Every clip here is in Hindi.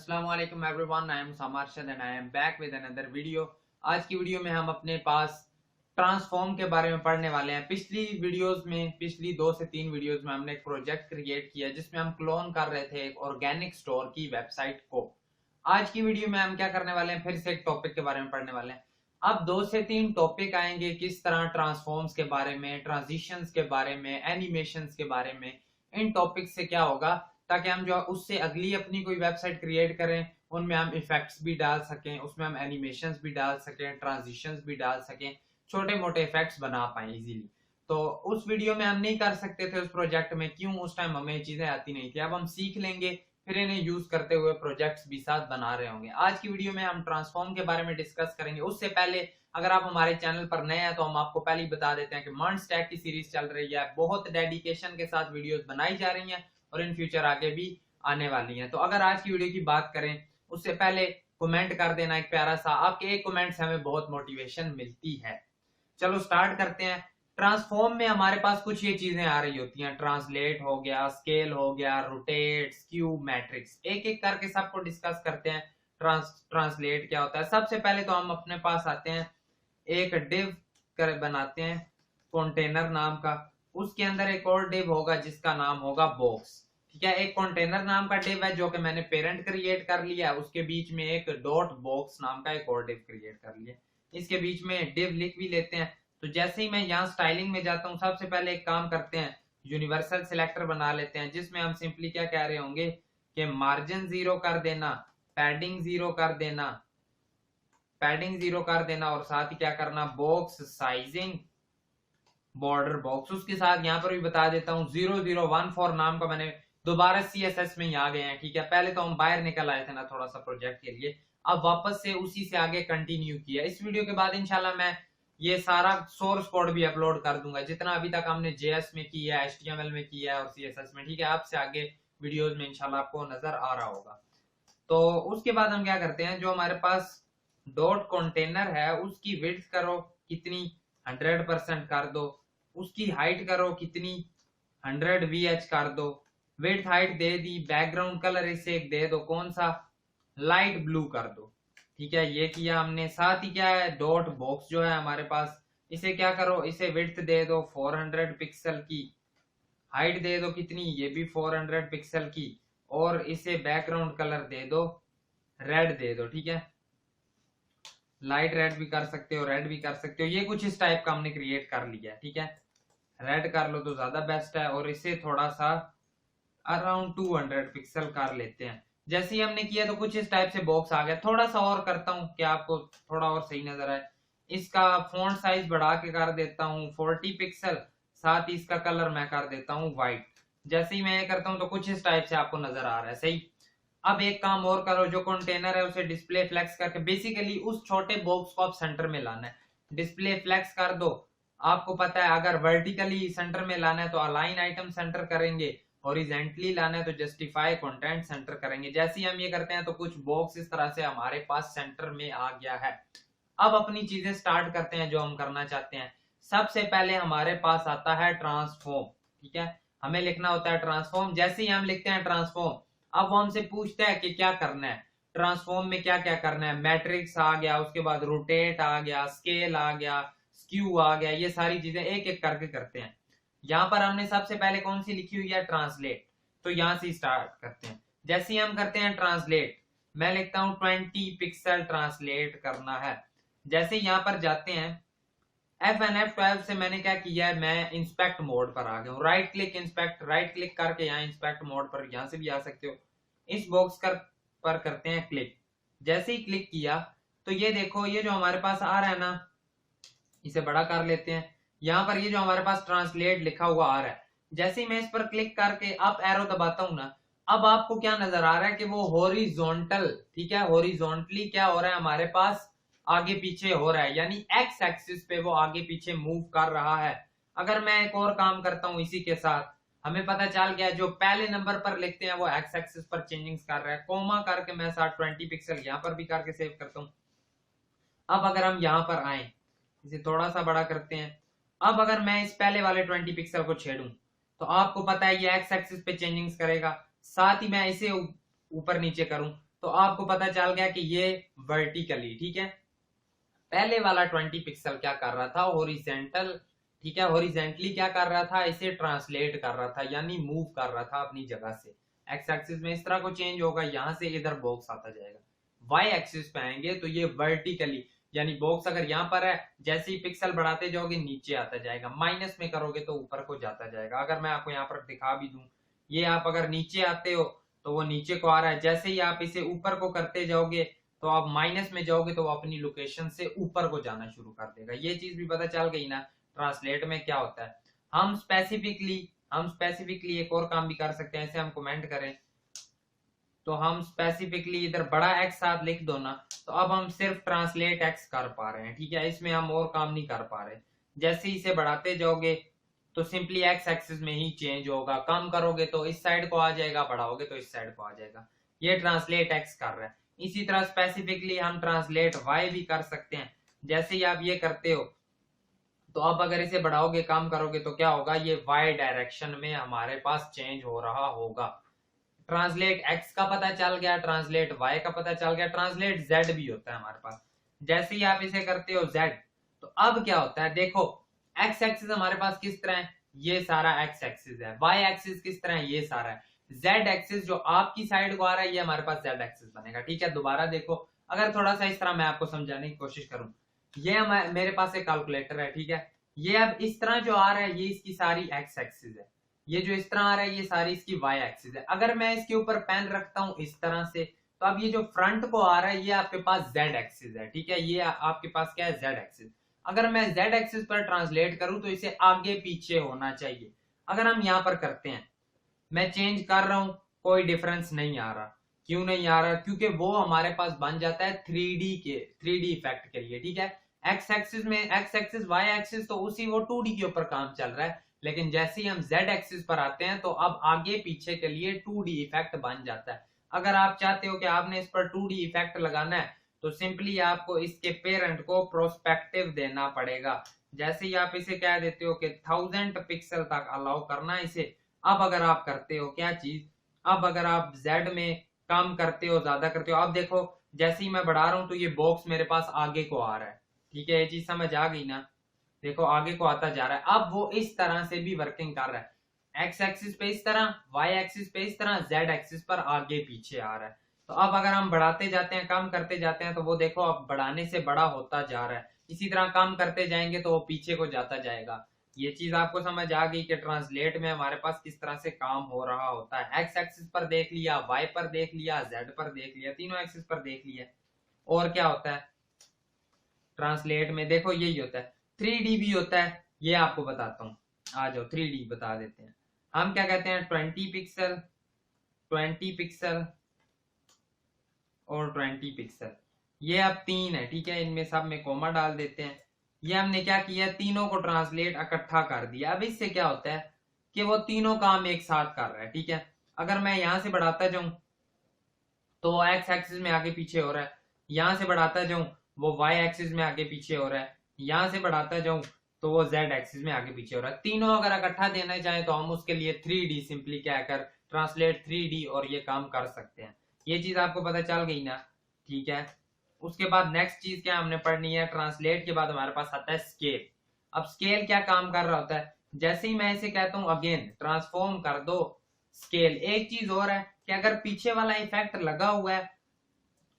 Assalamualaikum everyone, I am Samarshad and I am back with another video। आज की वीडियो में हम अपने पास ट्रांसफॉर्म के बारे में पढ़ने वाले हैं। पिछली 2 से 3 वीडियोस में हमने एक प्रोजेक्ट क्रिएट किया जिसमें हम क्लोन कर रहे थे एक ऑर्गेनिक स्टोर की वेबसाइट को। आज की वीडियो में हम क्या करने वाले हैं, फिर से एक टॉपिक के बारे में पढ़ने वाले हैं। अब 2 से 3 टॉपिक आएंगे, किस तरह ट्रांसफॉर्म्स के बारे में, ट्रांजिशंस के बारे में, एनिमेशंस के बारे में। इन टॉपिक से क्या होगा ताकि हम जो उससे अगली अपनी कोई वेबसाइट क्रिएट करें उनमें हम इफेक्ट्स भी डाल सकें, उसमें हम एनिमेशंस भी डाल सकें, ट्रांजिशंस भी डाल सकें, छोटे मोटे इफेक्ट्स बना पाए इजीली। तो उस वीडियो में हम नहीं कर सकते थे उस प्रोजेक्ट में, क्यों? उस टाइम हमें ये चीजें आती नहीं थी। अब हम सीख लेंगे, फिर इन्हें यूज करते हुए प्रोजेक्ट्स भी साथ बना रहे होंगे। आज की वीडियो में हम ट्रांसफॉर्म के बारे में डिस्कस करेंगे। उससे पहले अगर आप हमारे चैनल पर नए हैं तो हम आपको पहले ही बता देते हैं कि मर्न स्टैक की सीरीज चल रही है, बहुत डेडिकेशन के साथ वीडियोस बनाई जा रही हैं और इन फ्यूचर आगे भी आने वाली हैं। तो अगर आज की वीडियो की बात करें उससे पहले कमेंट कर देना एक प्यारा सा, आपके एक कमेंट से हमें बहुत मोटिवेशन मिलती है। चलो स्टार्ट करते हैं। ट्रांसफॉर्म में हमारे पास कुछ ये चीजें आ रही होती हैं, ट्रांसलेट हो गया, स्केल हो गया, रोटेट, स्क्यू, मैट्रिक्स। एक एक करके सबको डिस्कस करते हैं। ट्रांसलेट क्या होता है? सबसे पहले तो हम अपने पास आते हैं, एक डिव कर बनाते हैं कंटेनर नाम का, उसके अंदर एक और डिव होगा जिसका नाम होगा बॉक्स। ठीक है, एक कंटेनर नाम का डिव है जो कि मैंने पेरेंट क्रिएट कर लिया, उसके बीच में एक डॉट बॉक्स नाम का एक और डिव क्रिएट कर लिया, इसके बीच में डिव लिख भी लेते हैं। तो जैसे ही मैं यहाँ स्टाइलिंग में जाता हूँ, सबसे पहले एक काम करते हैं, यूनिवर्सल सिलेक्टर बना लेते हैं जिसमें हम सिंपली क्या कह रहे होंगे कि मार्जिन 0 कर देना, पैडिंग 0 कर देना, और साथ ही क्या करना, बॉक्स साइजिंग, बॉर्डर बॉक्स। उसके साथ यहाँ पर भी बता देता हूँ 0014 नाम का मैंने दोबारा CSS में ही आ गए हैं। ठीक है, पहले तो हम बाहर निकल आए थे ना थोड़ा सा प्रोजेक्ट के लिए, अब वापस से उसी से आगे कंटिन्यू किया। इस वीडियो के बाद इंशाल्लाह मैं ये सारा सोर्स कोड भी अपलोड कर दूंगा जितना अभी तक हमने JS में किया है, HTML में किया है और CSS में। ठीक है, आपसे आगे वीडियोज में इंशाल्लाह आपको नजर आ रहा होगा। तो उसके बाद हम क्या करते हैं, जो हमारे पास डॉट कंटेनर है उसकी विड्थ करो कितनी, 100% कर दो, उसकी हाइट करो कितनी, 100 VH कर दो, विड्थ हाइट दे दी, बैकग्राउंड कलर इसे एक दे दो, कौन सा, लाइट ब्लू कर दो। ठीक है, ये किया हमने। साथ ही क्या है, डॉट बॉक्स जो है हमारे पास, इसे क्या करो, इसे विड्थ दे दो 400 पिक्सल की, हाइट दे दो कितनी, ये भी 400 पिक्सल की, और इसे बैकग्राउंड कलर दे दो, रेड दे दो। ठीक है, लाइट रेड भी कर सकते हो, रेड भी कर सकते हो, ये कुछ इस टाइप का हमने क्रिएट कर लिया। ठीक है, रेड कर लो तो ज्यादा बेस्ट है, और इसे थोड़ा सा अराउंड 200 पिक्सल कर लेते हैं। जैसे ही हमने किया तो कुछ इस टाइप से बॉक्स आ गया। थोड़ा सा और करता हूँ कि आपको थोड़ा और सही नजर आए, इसका फॉन्ट साइज बढ़ा के कर देता हूँ 40 पिक्सल, साथ ही इसका कलर मैं कर देता हूँ व्हाइट। जैसे ही मैं ये करता हूँ तो कुछ इस टाइप से आपको नजर आ रहा है, सही। अब एक काम और करो, जो कंटेनर है उसे डिस्प्ले फ्लेक्स करके, बेसिकली उस छोटे बॉक्स को आप सेंटर में लाना है, डिस्प्ले फ्लेक्स कर दो। आपको पता है अगर वर्टिकली सेंटर में लाना है तो अलाइन आइटम सेंटर करेंगे, हॉरिजॉन्टली लाना है तो जस्टिफाई कंटेंट सेंटर करेंगे। जैसे ही हम ये करते हैं तो कुछ बॉक्स इस तरह से हमारे पास सेंटर में आ गया है। अब अपनी चीजें स्टार्ट करते हैं जो हम करना चाहते हैं। सबसे पहले हमारे पास आता है ट्रांसफॉर्म। ठीक है, हमें लिखना होता है ट्रांसफॉर्म। जैसे ही हम लिखते हैं ट्रांसफॉर्म, अब वो हमसे पूछता है कि क्या करना है, ट्रांसफॉर्म में क्या क्या करना है। मैट्रिक्स आ गया, उसके बाद रोटेट आ गया, स्केल आ गया, स्क्यू आ गया, ये सारी चीजें एक एक करके करते हैं। यहाँ पर हमने सबसे पहले कौन सी लिखी हुई है, ट्रांसलेट, तो यहां से स्टार्ट करते हैं। जैसे ही हम करते हैं ट्रांसलेट, मैं लिखता हूं 20 पिक्सल ट्रांसलेट करना है। जैसे यहाँ पर जाते हैं, F12 से मैंने क्या किया है, मैं इंस्पेक्ट मोड पर आ गया हूँ। Right click inspect, right click करके यहाँ इंस्पेक्ट मोड पर, यहाँ से भी आ सकते हो। इस बॉक्स पर करते हैं क्लिक। जैसे ही क्लिक किया तो ये देखो, ये जो हमारे पास आ रहा है ना, इसे बड़ा कर लेते हैं। यहाँ पर ये जो हमारे पास ट्रांसलेट लिखा हुआ आ रहा है, जैसे ही मैं इस पर क्लिक करके अप एरो दबाता हूं ना, अब आपको क्या नजर आ रहा है कि वो हॉरिजॉन्टल, ठीक है, हॉरिजॉन्टली क्या हो रहा है हमारे पास, आगे पीछे हो रहा है, यानी एक्स एक्सिस पे वो आगे पीछे मूव कर रहा है। अगर मैं एक और काम करता हूं इसी के साथ, हमें पता चल गया जो पहले नंबर पर लिखते हैं वो एक्स एक्सिस पर चेंजिंग्स कर रहा है। कोमा करके मैं साथ 20 पिक्सल यहाँ पर भी करके सेव करता हूँ। अब अगर हम यहाँ पर आए, इसे थोड़ा सा बड़ा करते हैं। अब अगर मैं इस पहले वाले 20 पिक्सल को छेड़ूं तो आपको पता है ये एक्स एक्सिस पे चेंजिंग्स करेगा। साथ ही मैं इसे ऊपर नीचे करूं तो आपको पता चल गया कि ये वर्टिकली, ठीक है। पहले वाला 20 पिक्सल क्या कर रहा था, हॉरिजेंटल, ठीक है, हॉरिजेंटली क्या कर रहा था, इसे ट्रांसलेट कर रहा था, यानी मूव कर रहा था अपनी जगह से। एक्स एक्सिस में इस तरह को चेंज होगा, यहां से इधर बॉक्स आता जाएगा। वाई एक्सिस पे आएंगे तो ये वर्टिकली, यानी बॉक्स अगर यहाँ पर है, जैसे ही पिक्सल बढ़ाते जाओगे नीचे आता जाएगा, माइनस में करोगे तो ऊपर को जाता जाएगा। अगर मैं आपको यहाँ पर दिखा भी दूं, ये आप अगर नीचे आते हो तो वो नीचे को आ रहा है, जैसे ही आप इसे ऊपर को करते जाओगे तो आप माइनस में जाओगे तो वो अपनी लोकेशन से ऊपर को जाना शुरू कर देगा। ये चीज भी पता चल गई ना ट्रांसलेट में क्या होता है। हम स्पेसिफिकली एक और काम भी कर सकते हैं, ऐसे हम कमेंट करें तो हम स्पेसिफिकली इधर बड़ा एक्स साथ लिख दो ना, तो अब हम सिर्फ ट्रांसलेट एक्स कर पा रहे हैं, ठीक है, इसमें हम और काम नहीं कर पा रहे। जैसे ही इसे बढ़ाते जाओगे तो सिंपली एक्स एक्सिस में ही चेंज होगा, कम करोगे तो इस साइड को आ जाएगा, बढ़ाओगे तो इस साइड को आ जाएगा। ये ट्रांसलेट एक्स कर रहा है। इसी तरह स्पेसिफिकली हम ट्रांसलेट वाई भी कर सकते हैं। जैसे ही आप ये करते हो तो अब अगर इसे बढ़ाओगे, कम करोगे तो क्या होगा, ये वाई डायरेक्शन में हमारे पास चेंज हो रहा होगा। ट्रांसलेट एक्स का पता चल गया, ट्रांसलेट वाई का पता चल गया, ट्रांसलेट जेड भी होता है हमारे पास। जैसे ही आप इसे करते हो जेड, तो अब क्या होता है, देखो एक्स एक्सिस हमारे पास किस तरह है, ये सारा एक्स एक्सिस है, वाई एक्सिस किस तरह है, ये सारा है, जेड एक्सिस जो आपकी साइड को आ रहा है ये हमारे पास जेड एक्सिस बनेगा, ठीक है। दोबारा देखो, अगर थोड़ा सा इस तरह मैं आपको समझाने की कोशिश करूं, ये मेरे पास एक कैलकुलेटर है, ठीक है, ये अब इस तरह जो आ रहा है ये इसकी सारी एक्स एक्सिस है, ये जो इस तरह आ रहा है ये सारी इसकी वाई एक्सिस है। अगर मैं इसके ऊपर पेन रखता हूं इस तरह से, तो अब ये जो फ्रंट को आ रहा है ये आपके पास जेड एक्सिस है, ठीक है, ये आपके पास क्या है, जेड एक्सिस। अगर मैं जेड एक्सिस पर ट्रांसलेट करूं तो इसे आगे पीछे होना चाहिए। अगर हम यहां पर करते हैं, मैं चेंज कर रहा हूं, कोई डिफरेंस नहीं आ रहा। क्यों नहीं आ रहा, क्योंकि वो हमारे पास बन जाता है 3D इफेक्ट के लिए, ठीक है। एक्स एक्सिस में एक्स एक्सिस वाई एक्सिस तो उसी वो 2D के ऊपर काम चल रहा है, लेकिन जैसे ही हम जेड एक्सिस पर आते हैं तो अब आगे पीछे के लिए 2D इफेक्ट बन जाता है। अगर आप चाहते हो कि आपने इस पर 2D इफेक्ट लगाना है तो सिंपली आपको इसके पेरेंट को प्रोस्पेक्टिव देना पड़ेगा। जैसे ही आप इसे कह देते हो कि 1000 पिक्सल तक अलाउ करना इसे, अब अगर आप करते हो क्या चीज, अब अगर आप जेड में कम करते हो, ज्यादा करते हो, अब देखो जैसे ही मैं बढ़ा रहा हूं तो ये बॉक्स मेरे पास आगे को आ रहा है, ठीक है, ये चीज समझ आ गई ना। देखो आगे को आता जा रहा है, अब वो इस तरह से भी वर्किंग कर रहा है, एक्स एक्सिस पे इस तरह, वाई एक्सिस पे इस तरह, जेड एक्सिस पर आगे पीछे आ रहा है। तो अब अगर हम बढ़ाते जाते हैं, कम करते जाते हैं, तो वो देखो अब बढ़ाने से बड़ा होता जा रहा है, इसी तरह कम करते जाएंगे तो वो पीछे को जाता जाएगा। ये चीज आपको समझ आ गई कि ट्रांसलेट में हमारे पास किस तरह से काम हो रहा होता है। एक्स एक्सिस पर देख लिया, वाई पर देख लिया, जेड पर देख लिया, तीनों एक्सिस पर देख लिया। और क्या होता है ट्रांसलेट में, देखो यही होता है। 3D भी होता है, ये आपको बताता हूँ, आ जाओ 3D बता देते हैं। हम क्या कहते हैं, 20 पिक्सल और 20 पिक्सल, ये अब 3 है, ठीक है, इनमें सब में कोमा डाल देते हैं। ये हमने क्या किया, तीनों को ट्रांसलेट इकट्ठा कर दिया। अब इससे क्या होता है कि वो तीनों काम एक साथ कर रहा है, ठीक है। अगर मैं यहां से बढ़ाता जाऊं तो वो एक्स एक्सिस में आगे पीछे हो रहा है, यहां से बढ़ाता जाऊं वो वाई एक्सिस में आगे पीछे हो रहा है, यहां से बढ़ाता जाऊं तो वो जेड एक्सिस में आगे पीछे हो रहा है। तीनों अगर इकट्ठा देना चाहें तो हम उसके लिए 3D सिंपली क्या कर ट्रांसलेट 3D और ये काम कर सकते हैं। ये चीज आपको पता चल गई ना, ठीक है। उसके बाद नेक्स्ट चीज क्या हमने पढ़नी है, ट्रांसलेट के बाद हमारे पास आता है स्केल। अब स्केल क्या काम कर रहा होता है, जैसे ही मैं इसे कहता हूं अगेन ट्रांसफॉर्म कर दो स्केल, एक चीज और है कि अगर पीछे वाला इफेक्ट लगा हुआ है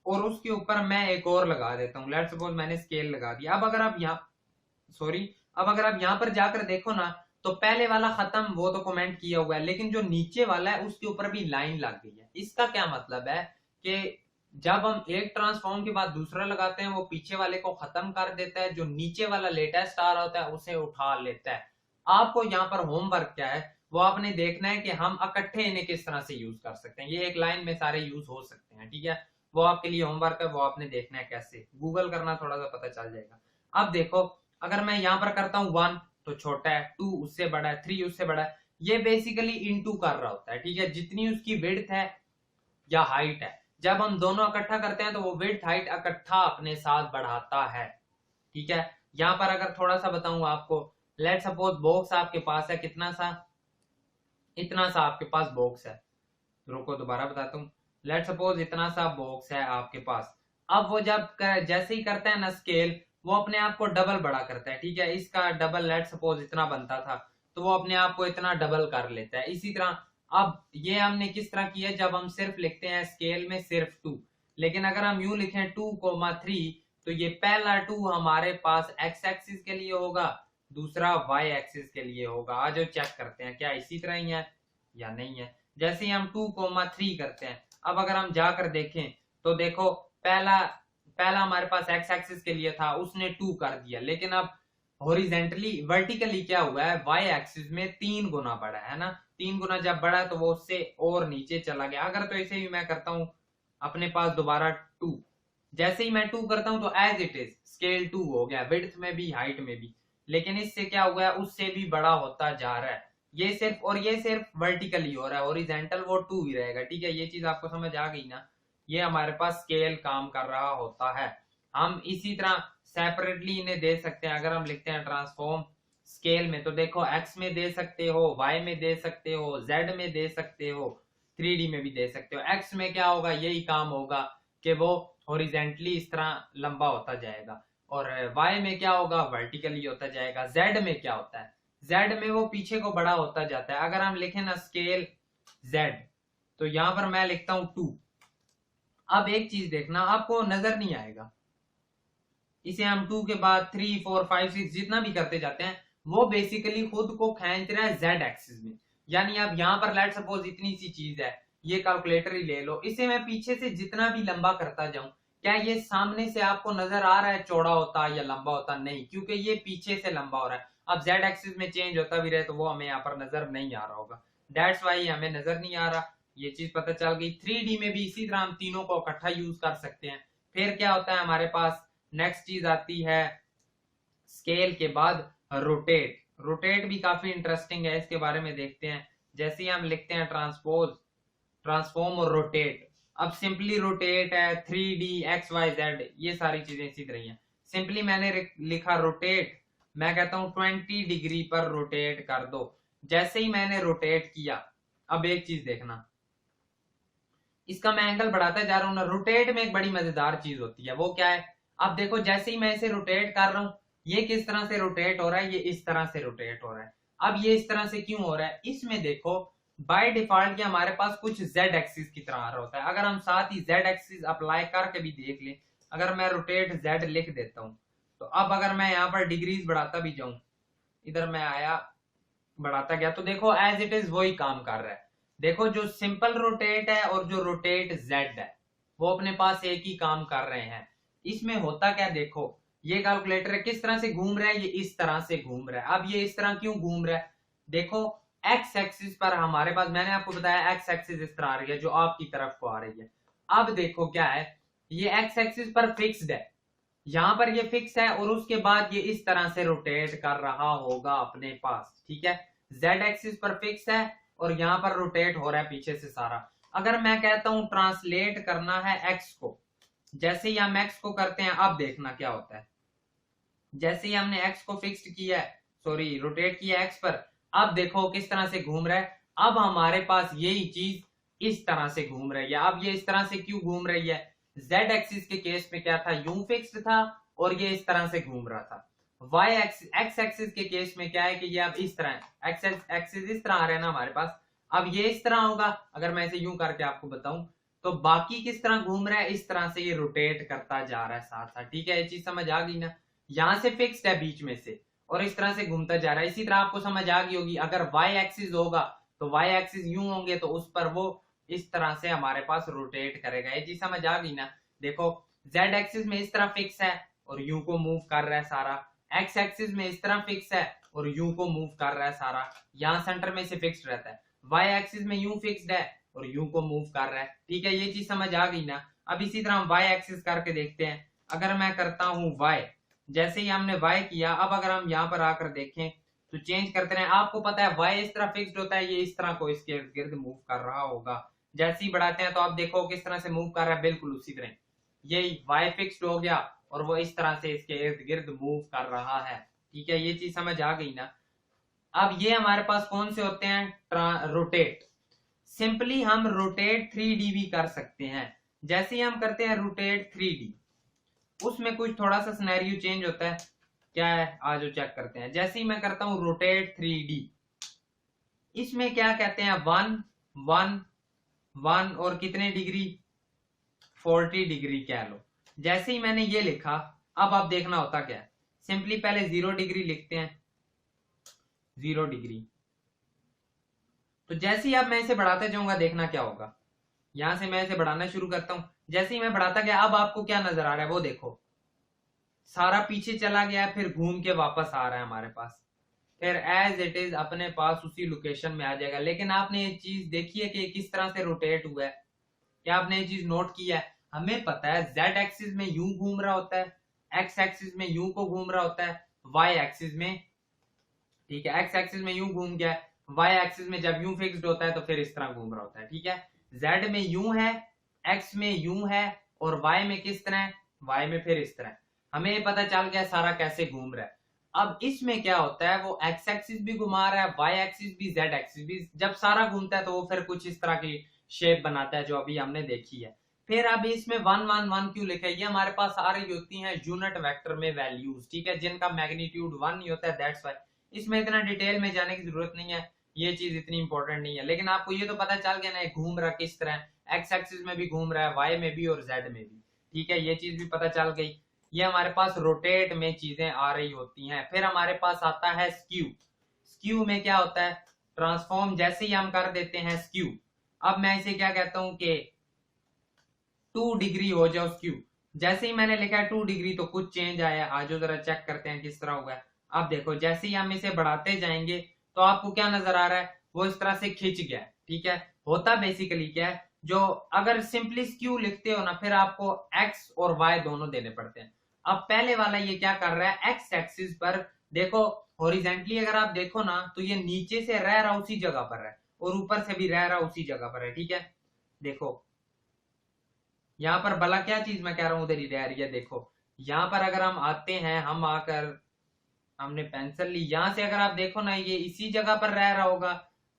और उसके ऊपर मैं एक और लगा देता हूं, लेट्स सपोज मैंने स्केल लगा दिया, अब अगर आप यहाँ पर जाकर देखो ना तो पहले वाला खत्म, वो तो कमेंट किया हुआ है, लेकिन जो नीचे वाला है उसके ऊपर भी लाइन लग गई है। इसका क्या मतलब है कि जब हम एक ट्रांसफॉर्म के बाद दूसरा लगाते हैं वो पीछे वाले को खत्म कर देता है, जो नीचे वाला लेटेस्ट आ रहा होता है उसे उठा लेता है। आपको यहाँ पर होमवर्क क्या है, वो आपने देखना है कि हम इकट्ठे इन्हें किस तरह से यूज कर सकते हैं, ये एक लाइन में सारे यूज हो सकते हैं, ठीक है। वो आपके लिए होमवर्क है, वो आपने देखना है कैसे, गूगल करना, थोड़ा सा पता चल जाएगा। अब देखो अगर मैं यहाँ पर करता हूँ 1 तो छोटा है, 2 उससे बड़ा है, 3 उससे बड़ा है, ये बेसिकली इनटू कर रहा होता है, ठीक है, जितनी उसकी विड्थ है या हाइट है। जब हम दोनों इकट्ठा करते हैं तो वो विड्थ हाइट इकट्ठा अपने साथ बढ़ाता है, ठीक है। यहाँ पर अगर थोड़ा सा बताऊं आपको, लेट सपोज बॉक्स आपके पास है, कितना सा, इतना सा आपके पास बॉक्स है, रुको दोबारा बताता हूँ। लेट्स सपोज इतना सा बॉक्स है आपके पास। अब वो जैसे ही करता है ना स्केल, वो अपने आप को डबल बड़ा करता है, ठीक है। इसका डबल लेट्स सपोज इतना बनता था, तो वो अपने आप को इतना डबल कर लेता है। इसी तरह अब ये हमने किस तरह किया, जब हम सिर्फ लिखते हैं स्केल में सिर्फ 2, लेकिन अगर हम यूं लिखें 2,3, तो ये पहला 2 हमारे पास एक्स एक्सिस के लिए होगा, दूसरा वाई एक्सिस के लिए होगा। आज चेक करते हैं क्या इसी तरह ही है या नहीं है। जैसे ही हम 2,3 करते हैं, अब अगर हम जाकर देखें तो देखो पहला पहला हमारे पास एक्स एक्सिस के लिए था, उसने 2 कर दिया, लेकिन अब हॉरिजेंटली वर्टिकली क्या हुआ है, वाई एक्सिस में 3 गुना बढ़ा है ना। 3 गुना जब बढ़ा तो वो उससे और नीचे चला गया। अगर तो इसे भी मैं करता हूं अपने पास दोबारा 2, जैसे ही मैं 2 करता हूं तो एज इट इज स्केल 2 हो गया, विड्थ में भी हाइट में भी। लेकिन इससे क्या हुआ है, उससे भी बड़ा होता जा रहा है। ये सिर्फ वर्टिकली हो रहा है, हॉरिजॉन्टल वो 2 ही रहेगा, ठीक है। ये चीज आपको समझ आ गई ना। ये हमारे पास स्केल काम कर रहा होता है। हम इसी तरह सेपरेटली इन्हें दे सकते हैं। अगर हम लिखते हैं ट्रांसफॉर्म स्केल में, तो देखो एक्स में दे सकते हो, वाई में दे सकते हो, जेड में दे सकते हो, 3D में भी दे सकते हो। एक्स में क्या होगा, यही काम होगा कि वो हॉरिजेंटली इस तरह लंबा होता जाएगा, और वाई में क्या होगा, वर्टिकली होता जाएगा। जेड में क्या होता है, जेड में वो पीछे को बड़ा होता जाता है। अगर हम लिखें ना स्केल जेड, तो यहां पर मैं लिखता हूं 2। अब एक चीज देखना, आपको नजर नहीं आएगा, इसे हम 2 के बाद 3, 4, 5, 6 जितना भी करते जाते हैं, वो बेसिकली खुद को खींच रहा है जेड एक्सिस में। यानी अब यहां पर लेट सपोज इतनी सी चीज है, ये कैलकुलेटर ही ले लो, इसे मैं पीछे से जितना भी लंबा करता जाऊं, क्या ये सामने से आपको नजर आ रहा है चौड़ा होता या लंबा होता? नहीं, क्योंकि ये पीछे से लंबा हो रहा है। अब जेड एक्सिस में चेंज होता भी रहे तो वो हमें यहाँ पर नजर नहीं आ रहा होगा, दैट्स वाई हमें नजर नहीं आ रहा। ये चीज पता चल गई। 3D में भी इसी तरह हम तीनों को इकट्ठा यूज कर सकते हैं। फिर क्या होता है हमारे पास, नेक्स्ट चीज आती है स्केल के बाद रोटेट। रोटेट भी काफी इंटरेस्टिंग है, इसके बारे में देखते हैं। जैसे ही हम लिखते हैं ट्रांसफॉर्म और रोटेट, अब सिंपली रोटेट है, 3D एक्स वाई जेड, ये सारी चीजें इसी तरह हैं। सिंपली मैंने लिखा रोटेट, मैं कहता हूं 20 डिग्री पर रोटेट कर दो। जैसे ही मैंने रोटेट किया, अब एक चीज देखना, इसका मैं एंगल बढ़ाता जा रहा हूं ना। रोटेट में एक बड़ी मजेदार चीज होती है, वो क्या है, अब देखो जैसे ही मैं इसे रोटेट कर रहा हूं, ये किस तरह से रोटेट हो रहा है, ये इस तरह से रोटेट हो रहा है। अब ये इस तरह से क्यों हो रहा है, इसमें देखो बाय डिफॉल्ट ये हमारे पास कुछ जेड एक्सिस की तरह आ रहा होता है। अगर हम साथ ही जेड एक्सिस अप्लाई करके भी देख लें, अगर मैं रोटेट जेड लिख देता हूं, तो अब अगर मैं यहाँ पर डिग्रीज बढ़ाता भी जाऊं, इधर मैं आया बढ़ाता गया, तो देखो एज इट इज वही काम कर रहा है। देखो जो सिंपल रोटेट है और जो रोटेट जेड है, वो अपने पास एक ही काम कर रहे हैं। इसमें होता क्या, देखो ये कैलकुलेटर किस तरह से घूम रहा है, ये इस तरह से घूम रहा है। अब ये इस तरह क्यों घूम रहा है, देखो एक्स एक्सिस पर हमारे पास, मैंने आपको बताया एक्स एक्सिस इस तरह आ रही है जो आपकी तरफ को आ रही है। अब देखो क्या है, ये एक्स एक्सिस पर फिक्स्ड है, यहां पर ये फिक्स है, और उसके बाद ये इस तरह से रोटेट कर रहा होगा अपने पास, ठीक है। जेड एक्सिस पर फिक्स है और यहां पर रोटेट हो रहा है पीछे से सारा। अगर मैं कहता हूं ट्रांसलेट करना है एक्स को, जैसे ही हम एक्स को करते हैं, अब देखना क्या होता है। जैसे ही हमने एक्स को फिक्स्ड किया है, सॉरी रोटेट किया एक्स पर, अब देखो किस तरह से घूम रहा है। अब हमारे पास यही चीज इस तरह से घूम रही है। अब ये इस तरह से क्यों घूम रही है, जेड एक्सिस के केस में क्या था, यूं फिक्स्ड था और ये इस तरह से घूम रहा था। वाई एक्स एक्सिस के केस में क्या है कि ये अब इस तरह एक्स एक्सिस इस तरह आ रहा है ना हमारे पास, अब ये इस तरह होगा। अगर मैं इसे यूं करके आपको बताऊं, तो बाकी किस तरह घूम रहा है, इस तरह से ये रोटेट करता जा रहा है साथ साथ, ठीक है। ये चीज समझ आ गई ना, यहां से फिक्स्ड है बीच में से और इस तरह से घूमता जा रहा है। इसी तरह आपको समझ आ गई होगी, अगर वाई एक्सिस होगा तो वाई एक्सिस यूं होंगे तो उस पर वो इस तरह से हमारे पास रोटेट करेगा। ये चीज समझ आ गई ना। देखो जेड एक्सिस में इस तरह फिक्स है और यू को मूव कर रहा है सारा, एक्स एक्सिस में इस तरह फिक्स है और यू को मूव कर रहा है सारा, यहाँ सेंटर में से फिक्स्ड रहता है। वाई एक्सिस में यू फिक्स्ड है और यू को मूव कर रहा है, ठीक है। ये चीज समझ आ गई ना। अब इसी तरह हम वाई एक्सिस करके देखते हैं। अगर मैं करता हूं वाई, जैसे ही हमने वाई किया, अब अगर हम यहाँ पर आकर देखें तो चेंज करते रहे, आपको पता है वाई इस तरह फिक्स्ड होता है, ये इस तरह को इसके इर्द गिर्द मूव कर रहा होगा। जैसे ही बढ़ाते हैं तो आप देखो किस तरह से मूव कर रहा है, बिल्कुल उसी तरह ये वाई फिक्स्ड हो गया और वो इस तरह से इसके इर्द गिर्द मूव कर रहा है, ठीक है। ये चीज समझ आ गई ना। अब ये हमारे पास कौन से होते हैं, रोटेट। सिंपली हम रोटेट 3D भी कर सकते हैं। जैसे ही हम करते हैं रोटेट 3D, उसमें कुछ थोड़ा सा सिनेरियो चेंज होता है। क्या है, आज चेक करते हैं। जैसे ही मैं करता हूं रोटेट 3D, इसमें क्या कहते हैं 1 1 1 और कितने डिग्री, 40 डिग्री कह लो। जैसे ही मैंने ये लिखा, अब आप देखना होता क्या है, सिंपली पहले 0 डिग्री लिखते हैं, 0 डिग्री। तो जैसे ही अब मैं इसे बढ़ाते जाऊंगा, देखना क्या होगा। यहां से मैं इसे बढ़ाना शुरू करता हूं, जैसे ही मैं बढ़ाता गया, अब आपको क्या नजर आ रहा है वो देखो, सारा पीछे चला गया, फिर घूम के वापस आ रहा है हमारे पास, फिर एज इट इज अपने पास उसी लोकेशन में आ जाएगा। लेकिन आपने ये चीज देखी है कि किस तरह से रोटेट हुआ है? क्या आपने ये चीज नोट किया है? हमें पता है जेड एक्सिस में यूं घूम रहा होता है, एक्स एक्सिस में यूं को घूम रहा होता है, वाई एक्सिस में, ठीक है, एक्स एक्सिस में यूं घूम गया, वाई एक्सिस में जब यूं फिक्स्ड होता है तो फिर इस तरह घूम रहा होता है, ठीक है। जेड में यूं है, एक्स में यूं है, और वाई में किस तरह है, वाई में फिर इस तरह। हमें ये पता चल गया सारा कैसे घूम रहा है। अब इसमें क्या होता है, वो एक्स एक्सिस भी घुमा रहा है, वाई एक्सिस भी, जेड एक्सिस भी। जब सारा घूमता है तो वो फिर कुछ इस तरह की शेप बनाता है जो अभी हमने देखी है। फिर अब इसमें 1 1 1 क्यों लिखा है? ये हमारे पास आ रही होती है यूनिट वेक्टर में वैल्यूज, ठीक है, जिनका मैग्नीट्यूड 1 ही होता है, दैट्स व्हाई। इसमें इतना डिटेल में जाने की जरूरत नहीं है, ये चीज इतनी इंपॉर्टेंट नहीं है। लेकिन आपको ये तो पता चल गया ना घूम रहा किस तरह, एक्स एक्सिस में भी घूम रहा है, वाई में भी और जेड में भी, ठीक है, ये चीज भी पता चल गई। ये हमारे पास रोटेट में चीजें आ रही होती हैं। फिर हमारे पास आता है स्क्यू। स्क्यू में क्या होता है, ट्रांसफॉर्म जैसे ही हम कर देते हैं स्क्यू, अब मैं इसे क्या कहता हूं कि 2 डिग्री हो जाओ स्क्यू। जैसे ही मैंने लिखा है 2 डिग्री तो कुछ चेंज आया, आज जरा चेक करते हैं किस तरह हुआ है। अब देखो जैसे ही हम इसे बढ़ाते जाएंगे तो आपको क्या नजर आ रहा है, वो इस तरह से खिंच गया, ठीक है। होता बेसिकली क्या है, जो अगर सिंपली स्क्यू लिखते हो ना, फिर आपको एक्स और वाई दोनों देने पड़ते हैं। अब पहले वाला ये क्या कर रहा है, एक्स एक्सिस पर देखो हॉरिजेंटली अगर आप देखो ना, तो ये नीचे से रह रहा उसी जगह पर है, और ऊपर से भी रह रहा उसी जगह पर है, ठीक है। देखो यहाँ पर भला क्या चीज मैं कह रहा हूं उधर ही रह रही है। देखो यहाँ पर अगर हम आते हैं, हम आकर हमने पेंसिल ली, यहाँ से अगर आप देखो ना, ये इसी जगह पर रह रहा होगा,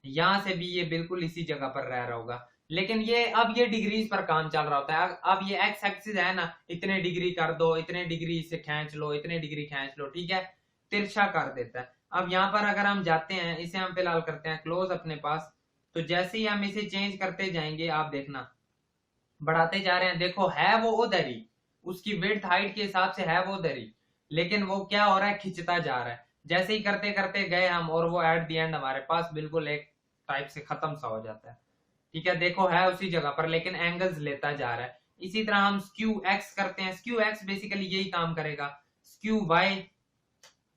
यहाँ से भी ये बिल्कुल इसी जगह पर रह रहा होगा। लेकिन ये अब ये डिग्रीज पर काम चल रहा होता है। अब ये एक्स एक्सिस है ना, इतने डिग्री कर दो, इतने डिग्री से खींच लो, इतने डिग्री खींच लो, ठीक है, तिरछा कर देता है। अब यहाँ पर अगर हम जाते हैं, इसे हम फिलहाल करते हैं क्लोज अपने पास, तो जैसे ही हम इसे चेंज करते जाएंगे, आप देखना बढ़ाते जा रहे हैं, देखो है वो उधर ही, उसकी विड्थ हाइट के हिसाब से है वो उधर ही, लेकिन वो क्या हो रहा है, खिंचता जा रहा है। जैसे ही करते करते गए हम, और वो एट दी एंड हमारे पास बिल्कुल एक टाइप से खत्म सा हो जाता है, ठीक है। देखो है उसी जगह पर, लेकिन एंगल्स लेता जा रहा है। इसी तरह हम स्क्यू एक्स करते हैं, स्क्यू एक्स बेसिकली यही काम करेगा। स्क्यू वाई,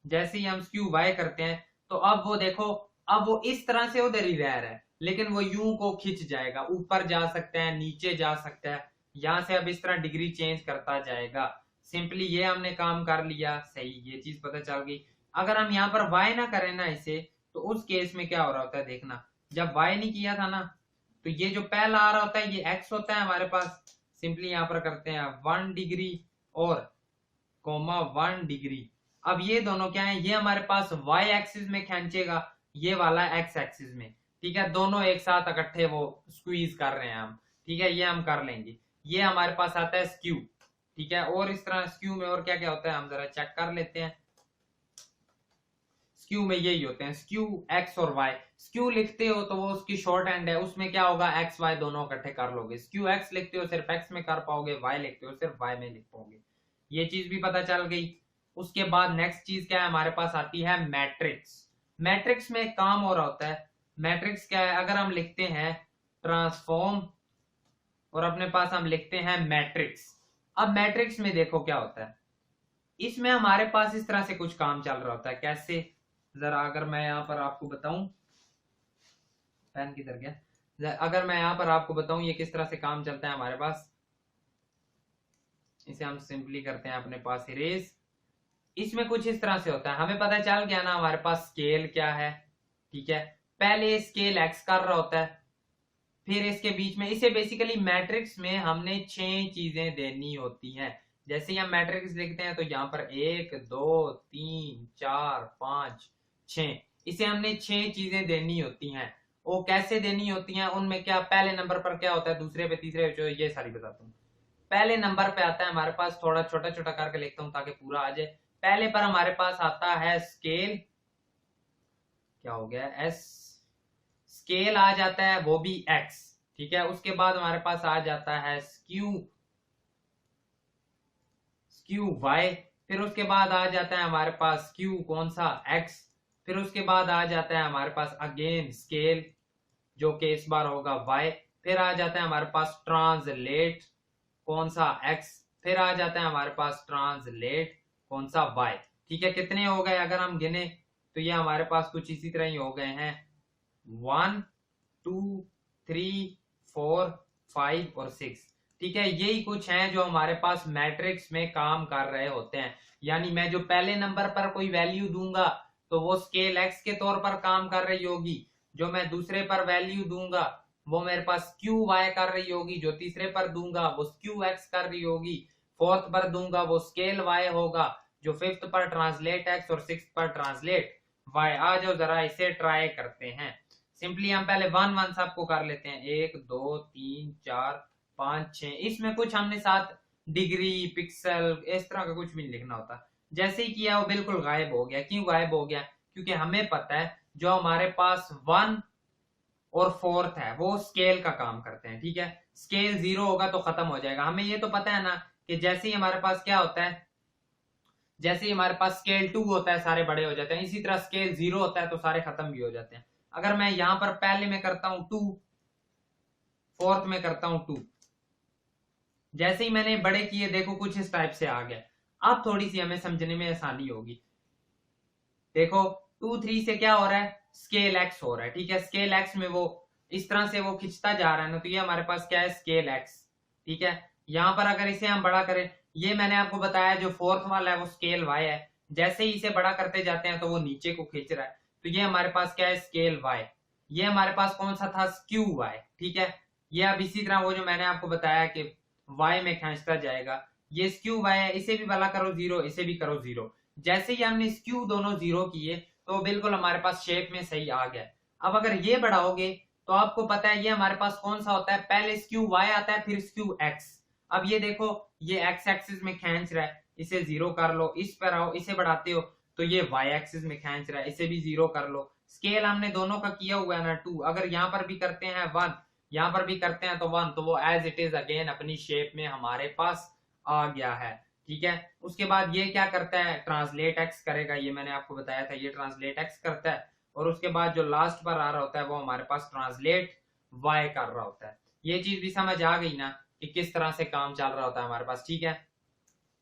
जैसे ही हम स्क्यू वाई करते हैं, तो अब वो देखो, अब वो इस तरह से उधर ही रह रहा है, लेकिन वो यूं को खिंच जाएगा, ऊपर जा सकता है, नीचे जा सकता है, यहां से अब इस तरह डिग्री चेंज करता जाएगा। सिंपली ये हमने काम कर लिया, सही, ये चीज पता चल गई। अगर हम यहाँ पर वाई ना करें ना इसे, तो उस केस में क्या हो रहा होता है, देखना जब वाई नहीं किया था ना, तो ये जो पहला आ रहा होता है ये एक्स होता है हमारे पास। सिंपली यहाँ पर करते हैं 1 डिग्री और कोमा 1 डिग्री। अब ये दोनों क्या है, ये हमारे पास y एक्सिस में खींचेगा, ये वाला x एक्सिस में, ठीक है, दोनों एक साथ इकट्ठे वो स्क्वीज कर रहे हैं हम, ठीक है, ये हम कर लेंगे। ये हमारे पास आता है स्क्यू, ठीक है। और इस तरह स्क्यू में और क्या क्या होता है हम जरा चेक कर लेते हैं। स्क्यू में यही होते हैं, स्क्यू एक्स और वाई। स्क्यू लिखते हो तो वो उसकी शॉर्ट हैंड है, उसमें क्या होगा, एक्स वाई दोनों इकट्ठे कर लोगे। स्क्यू एक्स लिखते हो सिर्फ एक्स में कर पाओगे, वाई लिखते हो सिर्फ वाई में लिख पाओगे, ये चीज भी पता चल गई। उसके बाद नेक्स्ट चीज क्या है हमारे पास आती है, मैट्रिक्स। मैट्रिक्स में काम हो रहा होता है। मैट्रिक्स क्या है, अगर हम लिखते हैं ट्रांसफॉर्म और अपने पास हम लिखते हैं मैट्रिक्स। अब मैट्रिक्स में देखो क्या होता है, इसमें हमारे पास इस तरह से कुछ काम चल रहा होता है। कैसे, जरा अगर मैं यहाँ पर आपको बताऊं, पेन किधर गया, अगर मैं यहाँ पर आपको बताऊं ये किस तरह से काम चलता है हमारे पास, इसे हम सिंपली करते हैं अपने पास इरेज। इसमें कुछ इस तरह से होता है, हमें पता चल गया ना हमारे पास स्केल क्या है, ठीक है। पहले स्केल एक्स कर रहा होता है, फिर इसके बीच में, इसे बेसिकली मैट्रिक्स में हमने 6 चीजें देनी होती हैं। जैसे ही हम मैट्रिक्स लिखते हैं तो यहाँ पर 1 2 3 4 5 6, इसे हमने 6 चीजें देनी होती हैं। वो कैसे देनी होती हैं, उनमें क्या पहले नंबर पर क्या होता है, दूसरे पे, तीसरे पे, ये सारी बताता हूँ। पहले नंबर पे आता है हमारे पास, थोड़ा छोटा छोटा करके लिखता हूँ ताकि पूरा आ जाए। पहले पर हमारे पास आता है स्केल, क्या हो गया, एस, स्केल आ जाता है वो भी एक्स, ठीक है। उसके बाद हमारे पास आ जाता है स्क्यू, स्क्यू वाई, फिर उसके बाद आ जाता है हमारे पास स्क्यू कौन सा, एक्स, फिर उसके बाद आ जाता है हमारे पास अगेन स्केल जो कि इस बार होगा वाई, फिर आ जाता है हमारे पास ट्रांसलेट कौन सा, एक्स, फिर आ जाता है हमारे पास ट्रांसलेट कौन सा, वाई। ठीक है, कितने हो गए अगर हम गिने तो ये हमारे पास कुछ इसी तरह ही हो गए हैं, 1 2 3 4 5 और 6। ठीक है, यही कुछ हैं जो हमारे पास मैट्रिक्स में काम कर रहे होते हैं। यानी मैं जो पहले नंबर पर कोई वैल्यू दूंगा तो वो स्केल एक्स के तौर पर काम कर रही होगी, जो मैं दूसरे पर वैल्यू दूंगा वो मेरे पास क्यू वाई कर रही होगी, जो तीसरे पर दूंगा वो क्यू एक्स कर रही होगी, फोर्थ पर दूंगा वो स्केल वाई होगा, जो फिफ्थ पर ट्रांसलेट एक्स और सिक्स पर ट्रांसलेट वाई। आ जाओ जरा इसे ट्राई करते हैं। सिंपली हम पहले 1 1 सबको कर लेते हैं, 1 2 3 4 5 6। इसमें कुछ हमने 7 डिग्री पिक्सल इस तरह का कुछ भी नहीं लिखना होता। जैसे ही किया वो बिल्कुल गायब हो गया। क्यों गायब हो गया? क्योंकि हमें पता है जो हमारे पास 1 और फोर्थ है वो स्केल का काम करते हैं। ठीक है, स्केल 0 होगा तो खत्म हो जाएगा। हमें ये तो पता है ना कि जैसे ही हमारे पास क्या होता है, जैसे ही हमारे पास स्केल 2 होता है सारे बड़े हो जाते हैं, इसी तरह स्केल 0 होता है तो सारे खत्म भी हो जाते हैं। अगर मैं यहां पर पहले में करता हूं 2, फोर्थ में करता हूं 2, जैसे ही मैंने बड़े किए देखो कुछ इस टाइप से आ गया। अब थोड़ी सी हमें समझने में आसानी होगी। देखो 2 3 से क्या हो रहा है, स्केल एक्स हो रहा है। ठीक है, स्केल एक्स में वो इस तरह से वो खिंचता जा रहा है ना, तो ये हमारे पास क्या है, स्केल एक्स। ठीक है, यहां पर अगर इसे हम बड़ा करें, ये मैंने आपको बताया जो फोर्थ वाला है वो स्केल वाई है, जैसे ही इसे बड़ा करते जाते हैं तो वो नीचे को खींच रहा है, तो ये हमारे पास क्या है, स्केल वाई। ये हमारे पास कौन सा था, स्क्यू वाई। ठीक है, ये अब इसी तरह वो जो मैंने आपको बताया कि वाई में खींचता जाएगा, ये स्क्यू वाई है। इसे भी भला करो 0, इसे भी करो 0। जैसे ही हमने स्क्यू दोनों 0 किए तो बिल्कुल हमारे पास शेप में सही आ गया। अब अगर ये बढ़ाओगे तो आपको पता है ये हमारे पास कौन सा होता है, पहले स्क्यू वाई आता है फिर स्क्यू एक्स। अब ये देखो ये एक्स एक्सिस में खींच रहा है, इसे 0 कर लो, इस पर आओ, इसे बढ़ाते हो तो ये वाई एक्सिस में खींच रहा है, इसे भी 0 कर लो। स्केल हमने दोनों का किया हुआ है ना 2, अगर यहाँ पर भी करते हैं 1, यहाँ पर भी करते हैं तो 1, तो वो एज इट इज अगेन अपनी शेप में हमारे पास आ गया है। ठीक है, उसके बाद ये क्या करता है, ट्रांसलेट एक्स करेगा, ये मैंने आपको बताया था, ये ट्रांसलेट एक्स करता है। और उसके बाद जो लास्ट पर आ रहा होता है वो हमारे पास ट्रांसलेट वाई कर रहा होता है। ये चीज भी समझ आ गई ना कि किस तरह से काम चल रहा होता है हमारे पास। ठीक है,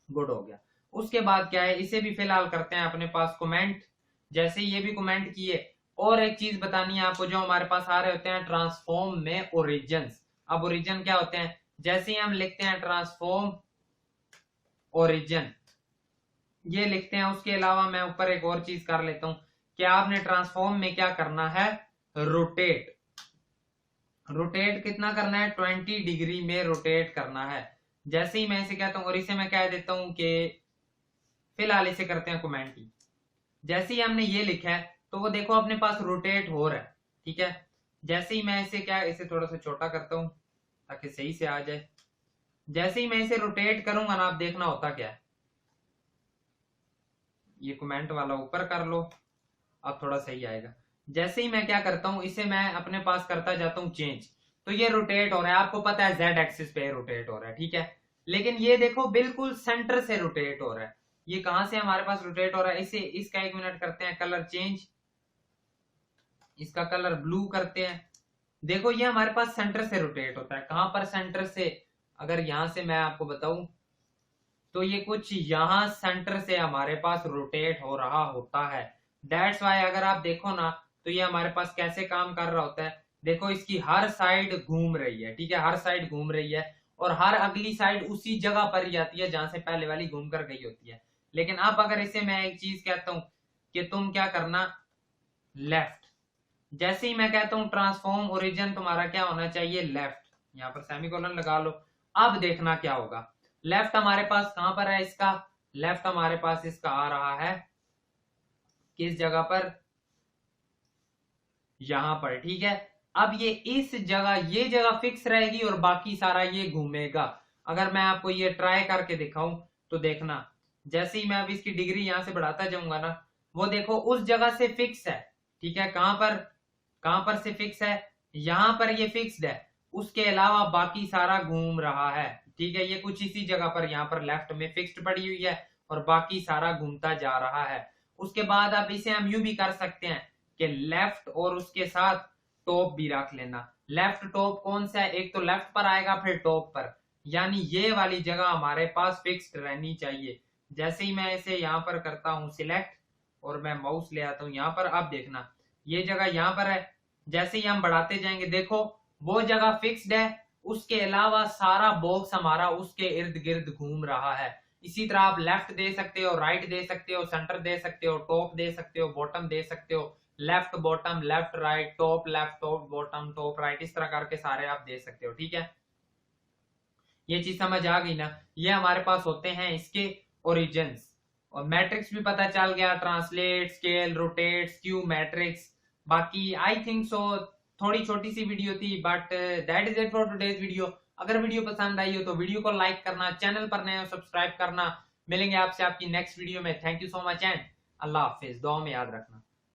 गुड हो गया। उसके बाद क्या है, इसे भी फिलहाल करते हैं अपने पास कमेंट। जैसे ये भी कमेंट किए, और एक चीज बतानी है आपको, जो हमारे पास आ रहे होते हैं ट्रांसफॉर्म में ओरिजिन। अब ओरिजिन क्या होते हैं, जैसे ही हम लिखते हैं ट्रांसफॉर्म ओरिजिन, ये लिखते हैं, उसके अलावा मैं ऊपर एक और चीज कर लेता हूं कि आपने ट्रांसफॉर्म में क्या करना है, रोटेट। रोटेट कितना करना है, 20 डिग्री में रोटेट करना है। जैसे ही मैं इसे कहता हूं, और इसे मैं कह देता हूं कि फिलहाल इसे करते हैं कमेंट ही। जैसे ही हमने ये लिखा है तो वो देखो अपने पास रोटेट हो रहा है। ठीक है, जैसे ही मैं इसे क्या, इसे थोड़ा सा छोटा करता हूं ताकि सही से आ जाए। जैसे ही मैं इसे रोटेट करूंगा ना, आप देखना होता क्या है, ये कमेंट वाला ऊपर कर लो, अब थोड़ा सही आएगा। जैसे ही मैं क्या करता हूं, इसे मैं अपने पास करता जाता हूं चेंज, तो ये रोटेट हो रहा है। आपको पता है जेड एक्सिस पे रोटेट हो रहा है। ठीक है, लेकिन ये देखो बिल्कुल सेंटर से रोटेट हो रहा है। ये कहां से हमारे पास रोटेट हो रहा है, इसे इसका 1 मिनट करते हैं कलर चेंज, इसका कलर ब्लू करते हैं। देखो ये हमारे पास सेंटर से रोटेट होता है। कहां पर सेंटर से, अगर यहां से मैं आपको बताऊं तो ये कुछ यहां सेंटर से हमारे पास रोटेट हो रहा होता है। दैट्स वाई अगर आप देखो ना तो ये हमारे पास कैसे काम कर रहा होता है। देखो इसकी हर साइड घूम रही है। ठीक है, हर साइड घूम रही है और हर अगली साइड उसी जगह पर ही आती है जहां से पहले वाली घूम कर गई होती है। लेकिन अब अगर इसे मैं एक चीज कहता हूं कि तुम क्या करना, लेफ्ट, जैसे ही मैं कहता हूं ट्रांसफॉर्म ओरिजिन तुम्हारा क्या होना चाहिए, लेफ्ट, यहां पर सेमीकोलन लगा लो। अब देखना क्या होगा, लेफ्ट हमारे पास कहां पर है, इसका लेफ्ट हमारे पास इसका आ रहा है किस जगह पर, यहां पर। ठीक है, अब ये इस जगह, ये जगह फिक्स रहेगी और बाकी सारा ये घूमेगा। अगर मैं आपको ये ट्राई करके दिखाऊं तो देखना, जैसे ही मैं अब इसकी डिग्री यहां से बढ़ाता जाऊंगा ना, वो देखो उस जगह से फिक्स है। ठीक है, कहां पर से फिक्स है, यहां पर ये फिक्स्ड है, उसके अलावा बाकी सारा घूम रहा है। ठीक है, ये कुछ इसी जगह पर यहाँ पर लेफ्ट में फिक्स्ड पड़ी हुई है और बाकी सारा घूमता जा रहा है। उसके बाद अब इसे हम यूं भी कर सकते हैं कि लेफ्ट और उसके साथ टॉप भी रख लेना। लेफ्ट टॉप कौन सा है, एक तो लेफ्ट पर आएगा फिर टॉप पर, यानी ये वाली जगह हमारे पास फिक्स्ड रहनी चाहिए। जैसे ही मैं इसे यहाँ पर करता हूँ सिलेक्ट और मैं माउस ले आता हूँ यहाँ पर, अब देखना ये जगह यहाँ पर है। जैसे ही हम बढ़ाते जाएंगे देखो वो जगह फिक्स्ड है, उसके अलावा सारा बॉक्स हमारा उसके इर्द गिर्द घूम रहा है। इसी तरह आप लेफ्ट दे सकते हो, राइट दे सकते हो, सेंटर दे सकते हो, टॉप दे सकते हो, बॉटम दे सकते हो, left bottom, left right, top left, top bottom, top right, इस तरह करके सारे आप दे सकते हो। ठीक है, ये चीज समझ आ गई ना। ये हमारे पास होते हैं इसके ओरिजिन्स। और मैट्रिक्स भी पता चल गया, translate, scale, rotate, skew matrix. बाकी आई थिंक सो थोड़ी छोटी सी वीडियो थी, but that is it for today's video. अगर वीडियो पसंद आई हो तो वीडियो को लाइक करना, चैनल पर नए हो सब्सक्राइब करना। मिलेंगे आपसे आपकी नेक्स्ट वीडियो में। Thank you so much and अल्लाह हाफिज। दुआ में याद रखना।